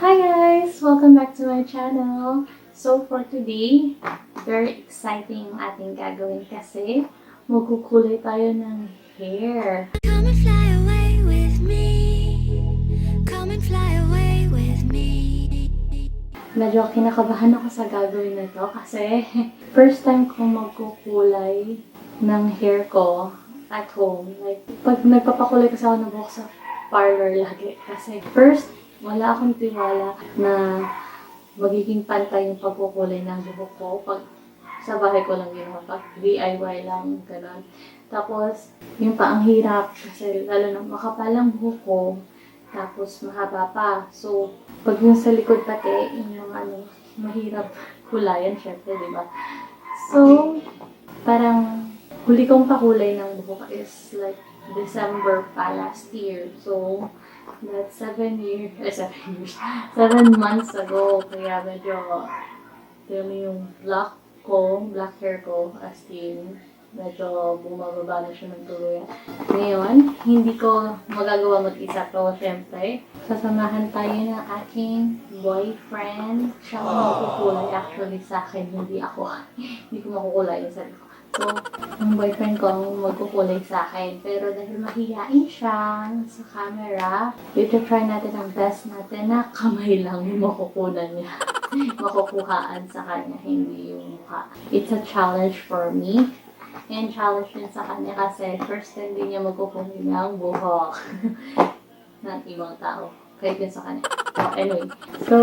Hi guys! Welcome back to my channel. So for today, very exciting ang ating gagawin kasi magkukulay tayo ng hair. Come and fly away with me. Come and fly away with me. Medyo kinakabahan ako sa gagawin na to kasi first time kong magkukulay ng hair ko at home. Like, pag nagpapakulay kasi ako ng buhok sa parlor lagi. Kasi first, wala akong tiwala na magiging pantay yung pagkukulay ng buhok ko. Pag sa bahay ko lang ginawa, pag D.I.Y. lang, gano'n. Tapos, yung pa ang hirap kasi lalo na makapal ang buhok ko, tapos mahaba pa. So, pag yung sa likod pati, yung mga mahirap kulayan, syempre, di ba? So, parang huli kong pakulay ng buhok is like December pa last year. So, that's 7 months ago. Kaya medyo, yung black hair ko, as in, medyo bumababa na siya ng tuluyan. Ngayon, hindi ko magagawa mag-isa to, syempre. Sasamahan tayo ng aking boyfriend. Siya ang makukulay actually sa akin, hindi ako. Hindi ko makukulay yung sarili ko. So, ang boyfriend ko ang magkukulay sa akin. Pero dahil mahihain siya sa camera, try natin ang best natin na kamay lang yung makukunan niya. Makukuhaan sa kanya, hindi yung mukha. It's a challenge for me. And challenge din sa kanya kasi first time din niya magkukulay ng buhok ng ibang tao. Kaya din sa kanya. So, anyway. So,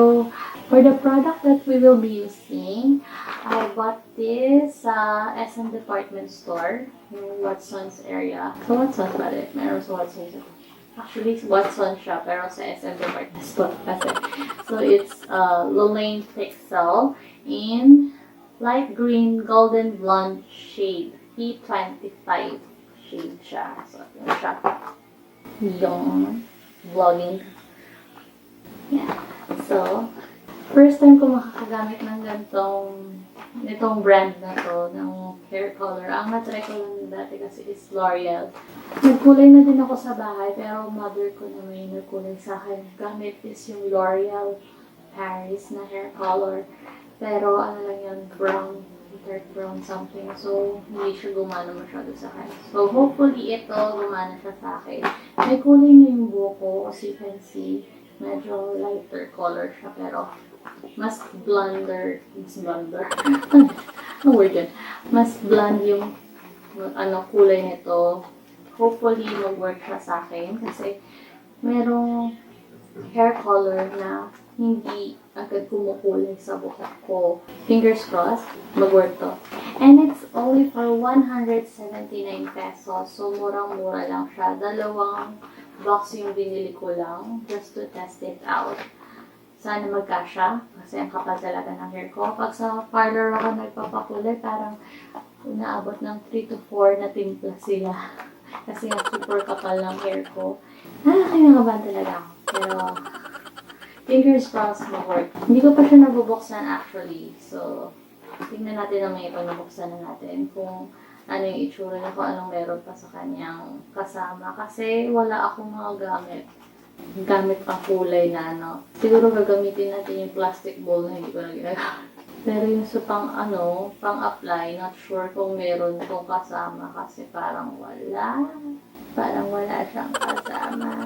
for the product that we will be using, I bought this sa SM department store, yung Watson's area. So, Watson's ba rin? Meron sa Watson's. Actually, Watson siya, pero sa SM department store kasi. So, it's Lolaine Pixel in light green golden blonde shade. P25 shade siya. So, yun siya. Yung vlogging. Yeah. So, first time ko makakagamit ng itong brand na to, ng hair color. Ang natry ko lang dati kasi is L'Oreal. Nagkulay na din ako sa bahay, pero mother ko na may nagkulay sa akin. Gamit is yung L'Oreal Paris na hair color. Pero ano lang yan, brown, dark brown something. So, hindi siya gumana masyado sa akin. So, hopefully ito gumana siya sa akin. May kulay na yung buhok ko, as you can see. Medyo lighter color siya, pero mas blonder. Ang word yun. Mas blonde yung kulay nito. Hopefully, mag-work siya sa akin kasi merong hair color na hindi agad kumukulay sa buhok ko. Fingers crossed, mag-work to. And it's only for 179 pesos. So, murang-mura lang siya. Dalawang box yung binili ko lang just to test it out. Sana magkasya kasi ang kapal talaga ng hair ko. Pag sa parlor ako nagpapakulay, parang inaabot ng 3 to 4 na timpla sila. Kasi nga super kapal ng hair ko. Kinakabahan talaga ako. Pero, fingers crossed mag-work. Hindi ko pa siya nabubuksan actually. So, tingnan natin na may panabuksan na natin kung ano yung itsura niya, kung anong meron pa sa kanyang kasama. Kasi wala akong mga gamit pang kulay na Siguro gagamitin natin yung plastic bowl na hindi ko na ginagamit. Pero yung sa pang-apply, not sure kung meron itong kasama kasi parang wala. Parang wala siyang kasama.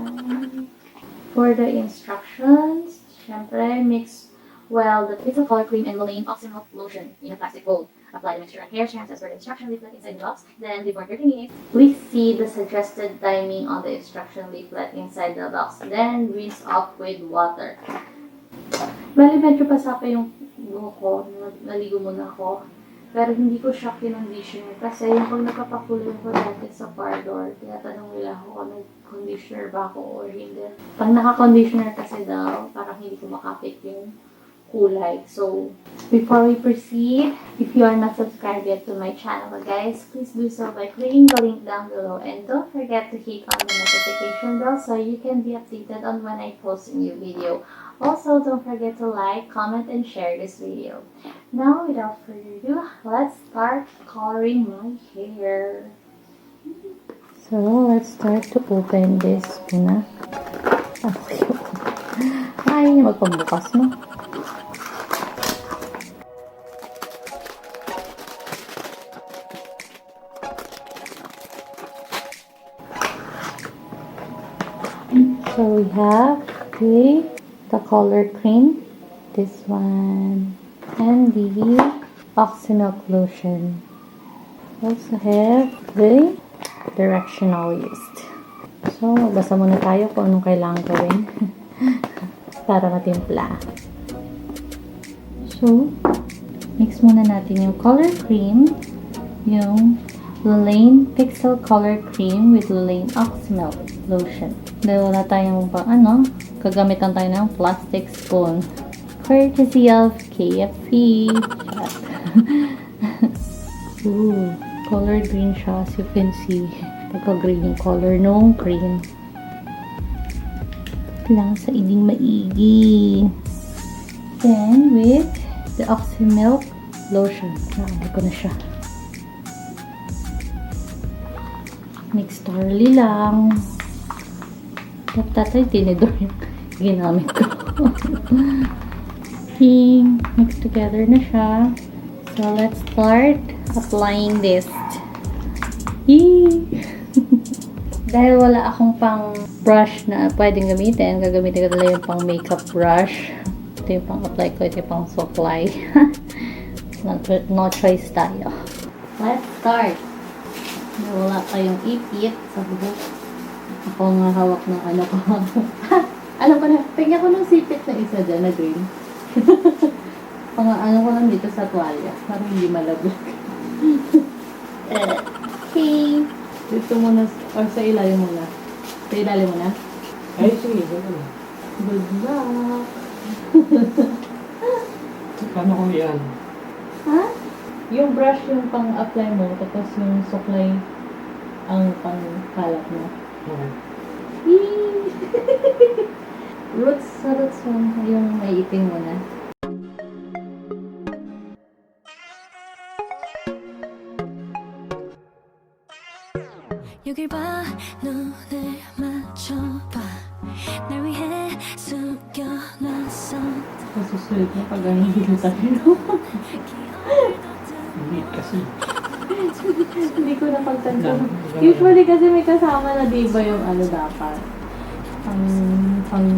For the instructions, syempre, mix well the pixel color cream and Lolaine Oxymel lotion in a plastic bowl. Apply the mixture on hair strands as per the instruction leaflet inside the box. Then, before 30 minutes, please see the suggested timing on the instruction leaflet inside the box. Then, rinse off with water. Bali, medyo pasapa yung buhok ko. Naligo muna ako. Pero hindi ko siya kinonditioner kasi yung pag nagpapakulay ko dati sa parlor, tinatanong nila ako kung nag-conditioner ba ako or hindi. Pag naka-conditioner kasi daw, parang hindi ko makapit yung kulay. So, before we proceed, if you are not subscribed yet to my channel, guys, please do so by clicking the link down below. And don't forget to hit on the notification bell so you can be updated on when I post a new video. Also, don't forget to like, comment, and share this video. Now, without further ado, let's start coloring my hair. So, let's start to open this muna. Ayaw niya magpambukas, no? So we have the color cream, this one, and the oxymilk lotion. We also have the directional yeast. So, magbasa muna tayo kung anong kailangan gawin para matimpla. So, mix muna natin yung color cream, yung Lane Pixel Color Cream with Lane Oxymilk Lotion. Dahil wala tayong gagamitan tayo ng plastic spoon. Courtesy of KFC. Ooh, color green siya, as you can see. Pagka-green yung color nung cream. Lang sa iding maigi. Then, with the Oxymilk Lotion. Nakabay ko na siya. Mix thoroughly lang. Tatay tinidor yung ginamit ko. Okay, mix together na siya. So, let's start applying this. Yee! Dahil wala akong pang brush na pwedeng gamitin, gagamitin ko talaga yung pang makeup brush. Ito yung pang apply ko, ito yung pang supply. No choice tayo. Let's start. Wala tayong ipit sa buhok. Ako nga hawak ng ano ko. Alam ko na, tingnan ko ng sipit na isa dyan na green. Ano ko lang dito sa tuwalya para hindi malaglag. Okay. Dito muna, or sa ilalim muna. Sa ilalim muna. Ay, sige, gano'n. Good luck. Paano ko yan? Ha? Yung brush yung pang-apply mo, tapos yung suklay ang pang-kalat mo. Okay. Yee! Sa roots mo, yung maiipin mo na. 여길 봐 눈을 맞춰봐 날 위해 숨겨놨어 Masusunod mo pag ganun dito tayo. Hindi kasi. Hindi ko napagtanto. Usually kasi may kasama na diba yung ano dapat. Pang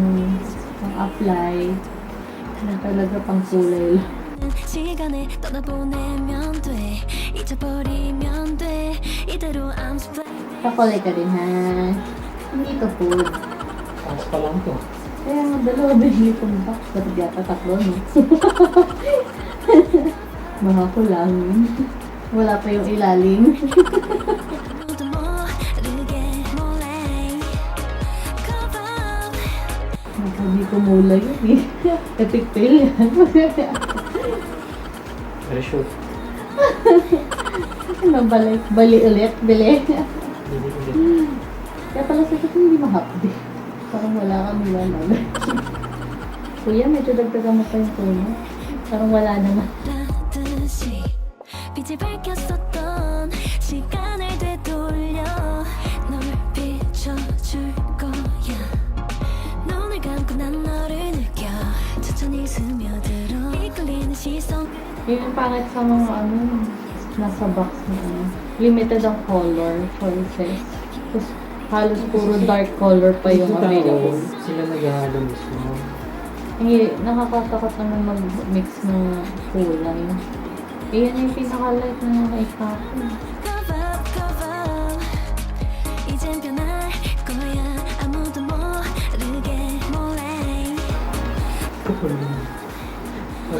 apply. Na talaga pang kulay lang. 시간을 떠나보내면 돼 잊어버리면 돼 이대로 I'm split Kakulay ka din ha. Hindi to food. Taas pa lang to. Kaya nga dalawa binili kong box. Ba't yata tatlo no? Mga ko lang. Wala pa yung ilalim. 아무도 모르게 몰래 cover Hindi ko mula yun eh. Epic fail yan. Very short. Ano, bali ulit, bili. Hindi ko din. Kaya pala sa akin hindi mahapdi. Parang wala kami wala. Kuya, medyo dagdagan mo pa yung tono. Parang wala naman. 듯이 빛이 밝혔었던 시간을 되돌려 널 비춰줄 거야 눈을 감고 난 너를 느껴 천천히 스며들어 이끌리는 시선 Yun yung pangit sa mga nasa box na limited ang color choices. Tapos halos puro dark color pa yung available. Sila naghahalo mismo. Nakakatakot naman mag-mix ng kulay. Yan yung pinaka-light na nakita ko. cover 이젠 변할 거야 아무도 모르게 몰래 Kapal lang.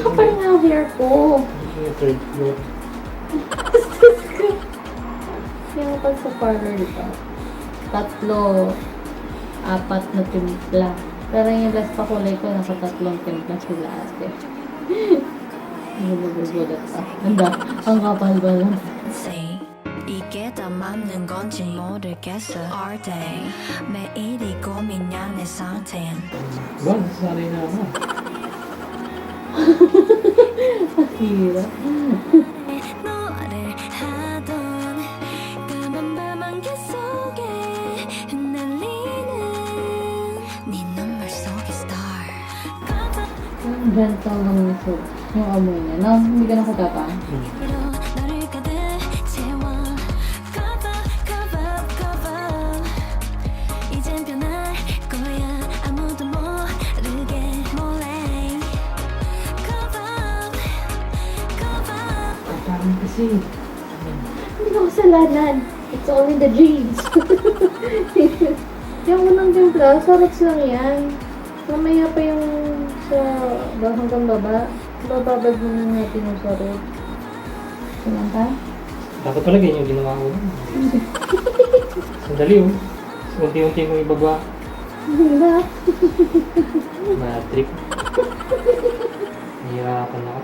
Kapal nga ang hair ko. Hindi yung third floor. Kaya pag sa parlor dito, 3, 4 na timpla. Pero yung last pa kulay ko, nasa 3 timpla sila ate. Ano magugulat pa? Ang kapal ba lang? Say 이게 다 맞는 건지 모르겠어 all day 매일이 고민이야 내 상태엔 Ba, nasanay na ako. Hirap. 노래를 하던 까만 밤 안개 속에 흩날리는 네 눈물 속의 star Gentle naman yung amoy niya. No? Hindi ka nakatapang. 너를 가득 채워 Cover, cover, cover 이젠 변할 거야 아무도 모르게 몰래 Cover, cover Parang kasi. Hindi ko kasalanan. It's only the jeans. Yung unang timpla, sarats lang yan. Mamaya pa yung sa hanggang baba. Bababad muna natin yung sarot. Silang ka? Dapat pala ganyan yung ginawa ko. Sandali oh. Unti-unti mo ibaba. Hindi. Matrip. Nahihirapan ako.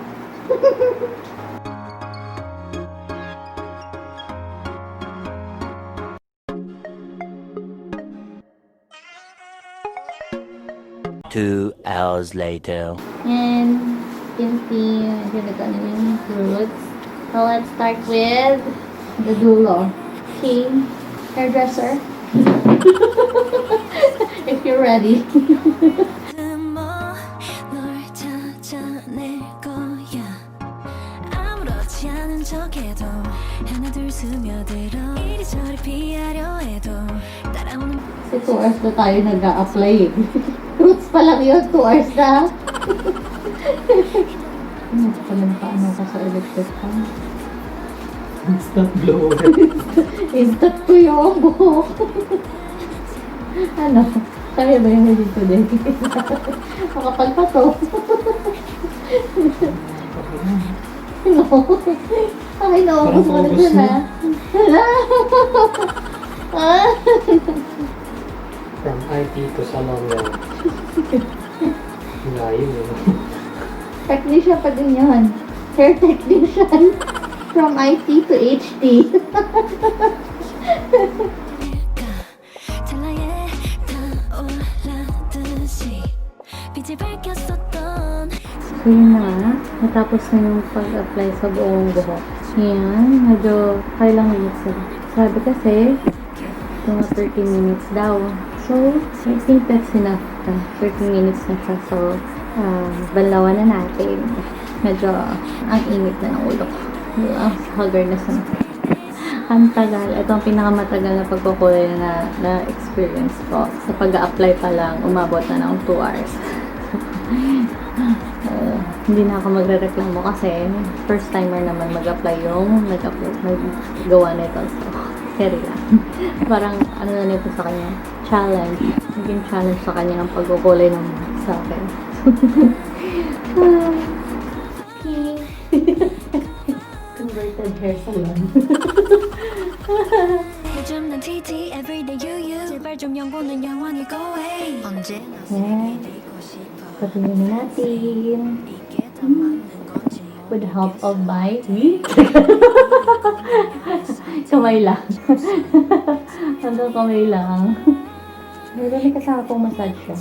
Two hours later. And continue. Medyo nagkano yung fruits. So let's start with the dulo. Okay. Hairdresser. If you're ready. 널 찾아낼 거야 아무렇지 않은 척해도 하나둘 스며들어 이리저리 피하려 해도 따라오는 Kasi 2 hours na tayo nag-a-apply eh. Fruits pa lang yun, 2 hours na. Ano pa lang paano ka sa electric fan? Instant blower. Instant ko yung buhok. Ano? Kaya ba yung dito din? Makapal pa to. No. Ay, naubos mo na dyan ha. From IT to salon yan. Layo yun. Technician pa din yun. Hair technician. From IT to HD. 찰나에 타올라듯이 빛을 밝혔었던 So yun na nga. Natapos na yung pag-apply sa buong buhok. Yan. Medyo kailang minutes na. Sabi kasi, mga 30 minutes daw. So, I think that's enough. 30 minutes na siya. So, banlawan na natin. Medyo ang init na ng ulo ko. Ang haggardness na. Ang tagal. Ito ang pinakamatagal na pagkukulay na experience ko. Sa pag-a-apply pa lang, umabot na ng 2 hours. Hindi na ako magre-reklamo kasi first timer naman mag-apply yung nag-gawa nito. So, carry lang. Parang ano na nito sa kanya? Challenge. Naging challenge sa kanya ang pagkukulay ng sa akin. Converted hair salon. 요즘 난 TT everyday you 제발 좀 영혼은 영원히 go away 언제나 Yan. Patingin natin. 이게 다 맞는 건지 With the help of my kamay lang. Hanggang kamay lang. Meron may kasama pong massage siya.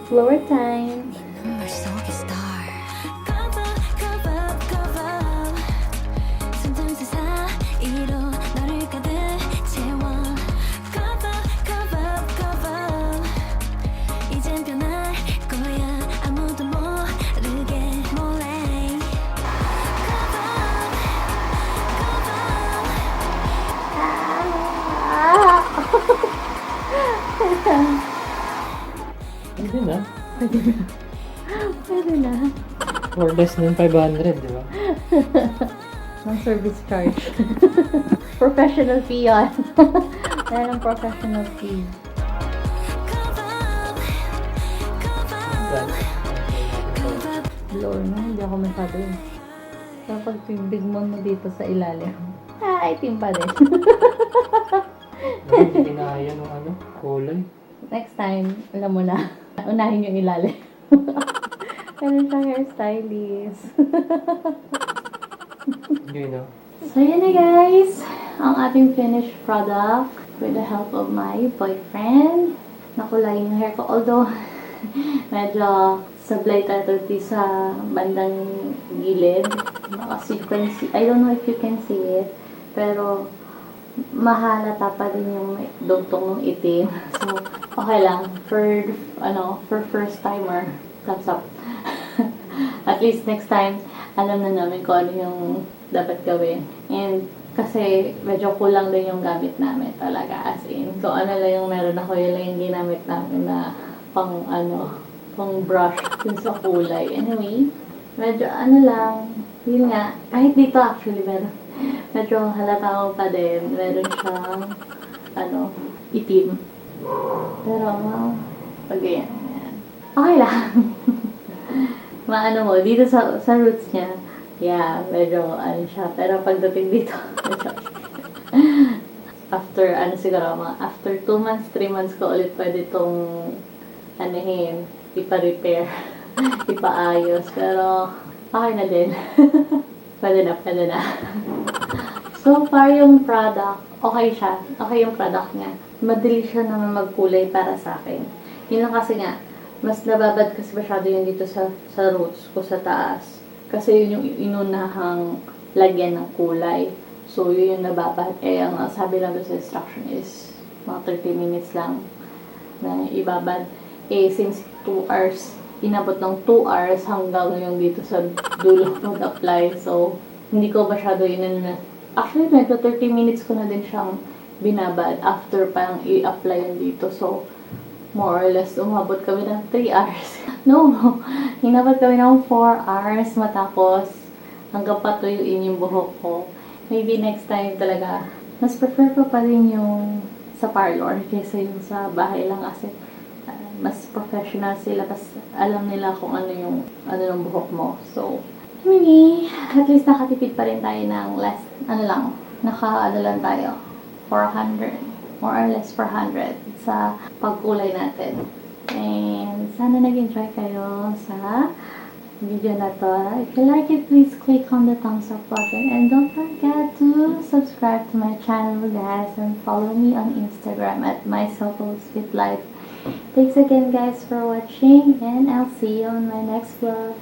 Floor time. 눈물 속의 star Cover, cover, cover 숨틈새 사이로 너를 가득 채워 Cover, cover, cover 이젠 변할 거야 아무도 모르게 몰래 Pwede na. Pwede na. Or less than 500, di ba? Ng service charge. Professional fee yan. Yan ang professional fee. Blower na, hindi ako masyado yun. Kapag timbig mo dito sa ilalim, itim pa din. Hindi kinaya ng ano, kulay. Next time, alam mo na, unahin yung ilalim. Ganun siyang hairstylist. Yun know. So, yan na guys. Ang ating finished product with the help of my boyfriend. Nakulay yung hair ko. Although, medyo sablay tattoo sa bandang gilid. Kasi you can see, I don't know if you can see it. Pero, mahalata pa din yung may dugtong ng itim. So, okay lang. For first timer, thumbs up. At least next time, alam na namin kung ano yung dapat gawin. And kasi medyo kulang din yung gamit namin talaga. As in, so ano lang yung meron ako, yun lang yung ginamit namin na pang brush dun sa kulay. Anyway, medyo yun nga, kahit dito actually medyo halata ko pa din. Meron siyang, itim. Pero, pag yan. Okay lang. Mo, dito sa roots niya, yeah, medyo, siya. Pero pagdating dito, after 2 months, 3 months ko ulit pwede itong, ipa-repair, ipaayos. Pero, okay na din. Pwede na. So far, yung product, okay siya. Okay yung product niya. Madali siya naman magkulay para sa akin. Yun lang kasi nga, mas nababad kasi masyado yung dito sa roots ko sa taas. Kasi yun yung inunahang lagyan ng kulay. So, yun yung nababad. Ang sabi lang doon sa instruction is mga 30 minutes lang na ibabad. Since 2 hours, inabot ng 2 hours hanggang yung dito sa dulo mag-apply. So, hindi ko masyado actually, medyo 30 minutes ko na din siyang binabad after pang i-apply yung dito. So, more or less, umabot kami ng 3 hours. No, inabot kami ng 4 hours matapos hanggang patuyuin yung buhok ko. Maybe next time talaga, mas prefer ko pa rin yung sa parlor kaysa yung sa bahay lang kasi mas professional sila, kasi alam nila kung ano yung buhok mo. So, anyway, at least nakatipid pa rin tayo ng less, lang tayo, 400, more or less 400 sa pagkulay natin. And sana nag-enjoy kayo sa video na to. If you like it, please click on the thumbs up button. And don't forget to subscribe to my channel, guys, and follow me on Instagram at @mysoulsweetlife. Thanks again, guys, for watching, and I'll see you on my next vlog.